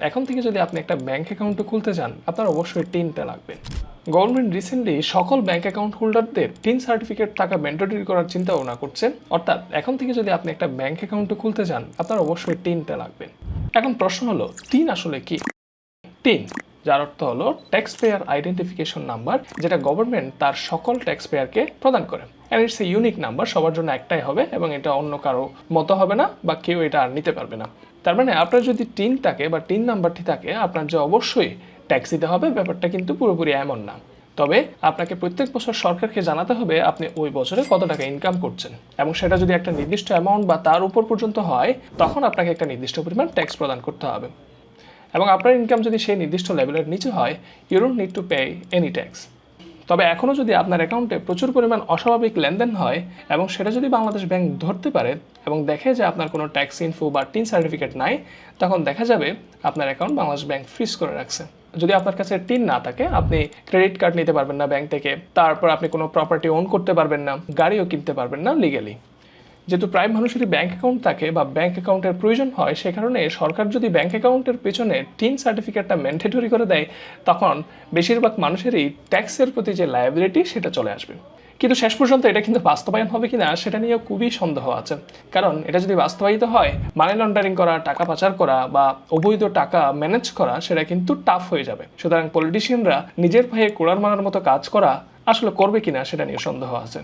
এখন থেকে যদি আপনি একটা ব্যাংক অ্যাকাউন্ট খুলতে চান, আপনার অবশ্যই টিনটা লাগবে। গভর্নমেন্ট রিসেন্টলি সকল ব্যাংক অ্যাকাউন্ট হোল্ডারদের টিন সার্টিফিকেট থাকা ম্যান্ডেটরি করার চিন্তা ভাবনা করছে। অর্থাৎ এখন থেকে যদি আপনি একটা ব্যাংক অ্যাকাউন্ট খুলতে চান, আপনার অবশ্যই টিনটা লাগবে। এখন প্রশ্ন হলো, টিন আসলে কি? টিন, যার অর্থ হলো ট্যাক্স পেয়ার আইডেন্টিফিকেশন নাম্বার, যেটা গভর্নমেন্ট তার সকল ট্যাক্স পেয়ারকে প্রদান করে। And it's a unique number, সবার জন্য একটাই হবে এবং এটা অন্য কারো মতো হবে না বা কেউ এটা আর নিতে পারবে না। তার মানে আপনার যদি টিন থাকে বা টিন নাম্বারটি থাকে, আপনার যে অবশ্যই ট্যাক্স দিতে হবে, ব্যাপারটা কিন্তু পুরোপুরি এমন না। তবে আপনাকে প্রত্যেক বছর সরকারকে জানাতে হবে আপনি ওই বছরে কত টাকা ইনকাম করছেন, এবং সেটা যদি একটা নির্দিষ্ট অ্যামাউন্ট বা তার উপর পর্যন্ত হয়, তখন আপনাকে একটা নির্দিষ্ট পরিমাণ ট্যাক্স প্রদান করতে হবে। এবং আপনার ইনকাম যদি সেই নির্দিষ্ট লেভেলের নিচে হয়, you don't need to pay any tax. তবে এখনও যদি আপনার অ্যাকাউন্টে প্রচুর পরিমাণ অস্বাভাবিক লেনদেন হয় এবং সেটা যদি বাংলাদেশ ব্যাংক ধরতে পারে এবং দেখে যে আপনার কোনো ট্যাক্স ইনফো বা টিন সার্টিফিকেট নাই, তখন দেখা যাবে আপনার অ্যাকাউন্ট বাংলাদেশ ব্যাংক ফ্রিজ করে রাখছে। যদি আপনার কাছে টিন না থাকে, আপনি ক্রেডিট কার্ড নিতে পারবেন না ব্যাংক থেকে, তারপর আপনি কোনো প্রপার্টি ওন করতে পারবেন না, গাড়িও কিনতে পারবেন না লিগ্যালি। যেহেতু প্রায় মানুষেরই ব্যাংক অ্যাকাউন্ট থাকে বা ব্যাংক অ্যাকাউন্টের প্রয়োজন হয়, সে কারণে সরকার যদি ব্যাংক অ্যাকাউন্টের পেছনে টিন সার্টিফিকেটটা ম্যান্ডেটরি করে দেয়, তখন বেশিরভাগ মানুষেরই ট্যাক্সের প্রতি যে লায়াবিলিটি সেটা চলে আসবে। কিন্তু শেষ পর্যন্ত এটা কিন্তু বাস্তবায়ন হবে কিনা সেটা নিয়ে খুবই সন্দেহ আছে। কারণ এটা যদি বাস্তবায়িত হয়, মানি লন্ডারিং করা, টাকা পাচার করা বা অবৈধ টাকা ম্যানেজ করা সেটা কিন্তু টাফ হয়ে যাবে। সুতরাং পলিটিশিয়ানরা নিজের পায়ে কোড়াল মারার মতো কাজ করা আসলে করবে কিনা সেটা নিয়ে সন্দেহ আছে।